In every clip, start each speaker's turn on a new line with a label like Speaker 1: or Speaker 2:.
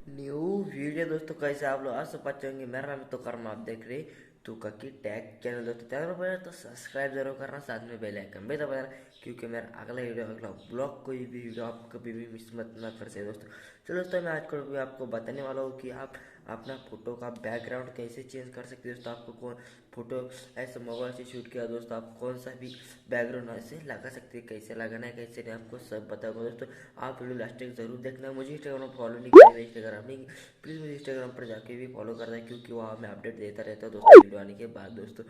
Speaker 1: New video दोस्तों, कैसे आप लोग आज से पाते होंगे। मेरा नाम तो कर्म, आप देख रहे तो की टैग चैनल दोस्तों। चैनल पर तो सब्सक्राइब जरूर करना, साथ में बेल आइकन भी दबाना, क्योंकि मेरा अगला वीडियो अगला ब्लॉग कोई भी वीडियो आप कभी भी मिस मत ना कर सके दोस्तों। चलो दोस्तों, मैं आज को आपको बताने वाला हूँ कि आप अपना फोटो का बैकग्राउंड कैसे चेंज कर सकते हैं दोस्तों। आपको कौन फोटो ऐसे मोबाइल से शूट किया दोस्तों, आप कौन सा भी बैकग्राउंड ऐसे लगा सकते हैं, कैसे लगाना है कैसे नहीं, आपको सब बताऊंगा दोस्तों। आप वीडियो लास्ट तक जरूर देखना। मुझे इंस्टाग्राम पर फॉलो नहीं किया, इंस्टाग्राम नहीं, प्लीज़ मुझे इंस्टाग्राम पर जाके भी फॉलो करना है, क्योंकि वहाँ मैं अपडेट देता रहता हूँ दोस्तों वीडियो आने के बाद दोस्तों।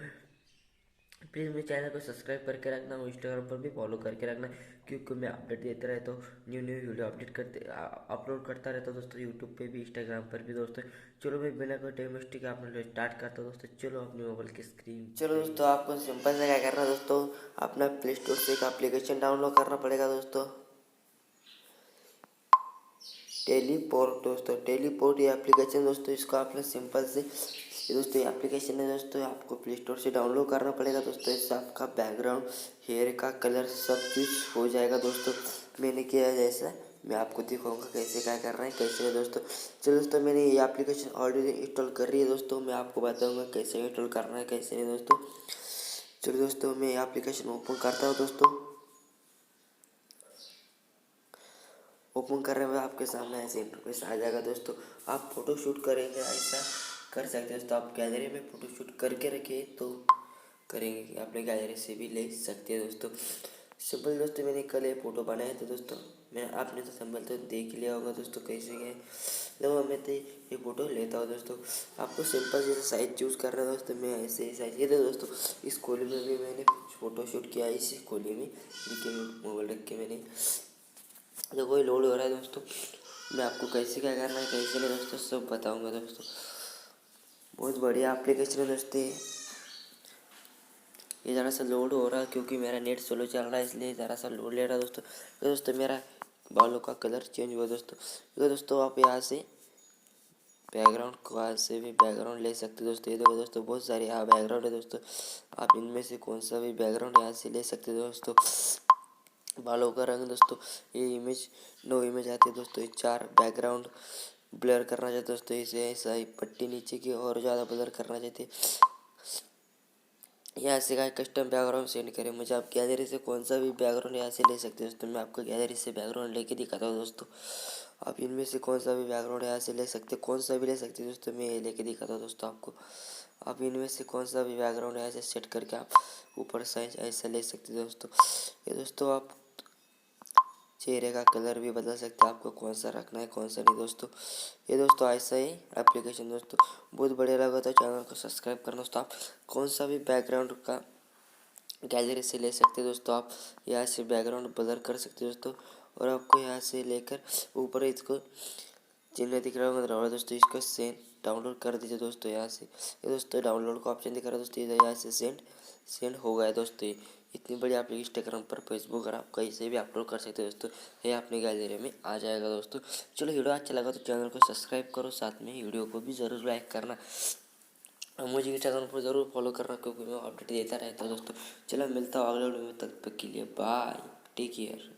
Speaker 1: प्लीज़ मेरे चैनल को सब्सक्राइब करके रखना और इंस्टाग्राम पर भी फॉलो करके रखना, क्योंकि मैं अपडेट देता रहता हूँ, न्यू न्यू वीडियो अपलोड करता रहता हूँ दोस्तों, यूट्यूब पे भी इंस्टाग्राम पर भी दोस्तों। चलो मैं बिना कोई टाइम वेस्ट के अपना वीडियो स्टार्ट करता हूँ दोस्तों। चलो अपने मोबाइल की स्क्रीन, चलो दोस्तों, आपको सिंपल से क्या करना है दोस्तों, अपना प्ले स्टोर से एक एप्लीकेशन डाउनलोड करना पड़ेगा दोस्तों। टेलीपोर्ट दोस्तों, टेलीपोर्ट ये एप्लीकेशन दोस्तों, इसको आपने सिंपल से ये दोस्तों ये एप्लीकेशन है दोस्तों, आपको प्ले स्टोर से डाउनलोड करना पड़ेगा दोस्तों। इससे आपका बैकग्राउंड, हेयर का कलर सब चीज़ हो जाएगा दोस्तों। मैंने किया है जैसा, मैं आपको दिखाऊंगा कैसे क्या करना है कैसे है दोस्तों। चलो दोस्तों, मैंने ये एप्लीकेशन ऑलरेडी इंस्टॉल कर रही है दोस्तों, मैं आपको बताऊँगा कैसे इंस्टॉल करना है कैसे नहीं दोस्तों। चलो दोस्तों, मैं ये एप्लीकेशन ओपन करता हूँ दोस्तों। ओपन करने में आपके सामने ऐसे इंटरफेस आ जाएगा दोस्तों। आप फोटो शूट करेंगे ऐसा कर सकते हैं दोस्तों। आप गैलरी में फोटो शूट करके रखिए तो करेंगे कि अपने गैलरी से भी ले सकते हैं दोस्तों। सिंपल दोस्तों, मैंने कल ये फ़ोटो बनाया था दोस्तों। मैं आपने तो सिंपल तो देख लिया होगा दोस्तों कैसे गए। तो मैं तो ये फ़ोटो लेता हूँ दोस्तों। आपको सिंपल जैसे साइज चूज़ कर रहा है दोस्तों, मैं ऐसे ही साइज ये था दोस्तों। इस कोली में भी मैंने फ़ोटो शूट किया, इसी कोली में देखिए मोबाइल रख के मैंने। जो कोई लोड हो रहा है दोस्तों, मैं आपको कैसे क्या करना है कैसे नहीं दोस्तों सब बताऊंगा दोस्तों। बहुत बढ़िया एप्लीकेशन है दोस्तों ये ज़रा सा लोड हो रहा है क्योंकि मेरा नेट स्लो चल रहा है, इसलिए ज़रा सा लोड ले रहा है दोस्तों। तो दोस्तों मेरा बालों का कलर चेंज हुआ दोस्तों। तो दोस्तों आप यहाँ से बैकग्राउंड कहाँ से भी बैकग्राउंड ले सकते हो दोस्तों। ये देखो दोस्तों, बहुत सारे यहाँ बैकग्राउंड है दोस्तों। आप इनमें से कौन सा भी बैकग्राउंड यहाँ से ले सकते हो दोस्तों। बालों का रंग दोस्तों, ये इमेज 9 इमेज आती है दोस्तों। ये 4 बैकग्राउंड ब्लर करना चाहते दोस्तों, इसे ऐसा ही पट्टी नीचे की और ज़्यादा ब्लर करना चाहते यहाँ से का कस्टम बैकग्राउंड सेंड करें मुझे। आप गैलरी से कौन सा भी बैकग्राउंड यहाँ से ले सकते हो दोस्तों। मैं आपको गैलरी से बैकग्राउंड लेके दिखाता हूँ दोस्तों। आप इनमें से कौन सा भी बैकग्राउंड यहाँ से ले सकते, कौन सा भी ले सकते दोस्तों। मैं ये लेके दिखाता हूँ दोस्तों आपको। आप इनमें से कौन सा भी बैकग्राउंड यहाँ से सेट करके आप ऊपर साइज ऐसा ले सकते दोस्तों। ये दोस्तों आप चेहरे का कलर भी बदल सकते हैं, आपको कौन सा रखना है कौन सा नहीं दोस्तों। ये दोस्तों ऐसा ही एप्लीकेशन दोस्तों, बहुत बढ़िया लगा तो चैनल को सब्सक्राइब करना दोस्तों। आप कौन सा भी बैकग्राउंड का गैलरी से ले सकते हैं दोस्तों। आप यहाँ से बैकग्राउंड ब्लर कर सकते हैं दोस्तों। और आपको यहाँ से लेकर ऊपर इसको चिन्ह दिख रहा होगा दोस्तों, इसको सेंड डाउनलोड कर दीजिए दोस्तों यहाँ से। ये दोस्तों डाउनलोड का ऑप्शन दिख रहा है दोस्तों, इधर यहाँ से सेंड हो गया दोस्तों। इतनी बड़ी आप इंस्टाग्राम पर फेसबुक और आप कहीं से भी अपलोड कर सकते हो दोस्तों। ये अपने गैलरी में आ जाएगा दोस्तों। चलो वीडियो अच्छा लगा तो चैनल को सब्सक्राइब करो, साथ में वीडियो को भी ज़रूर लाइक करना और मुझे इंस्टाग्राम पर ज़रूर फॉलो करना, क्योंकि मैं अपडेट देता रहता हूँ दोस्तों। चलो मिलता हूँ अगले वीडियो में, तब तक के लिए बाय, टेक केयर।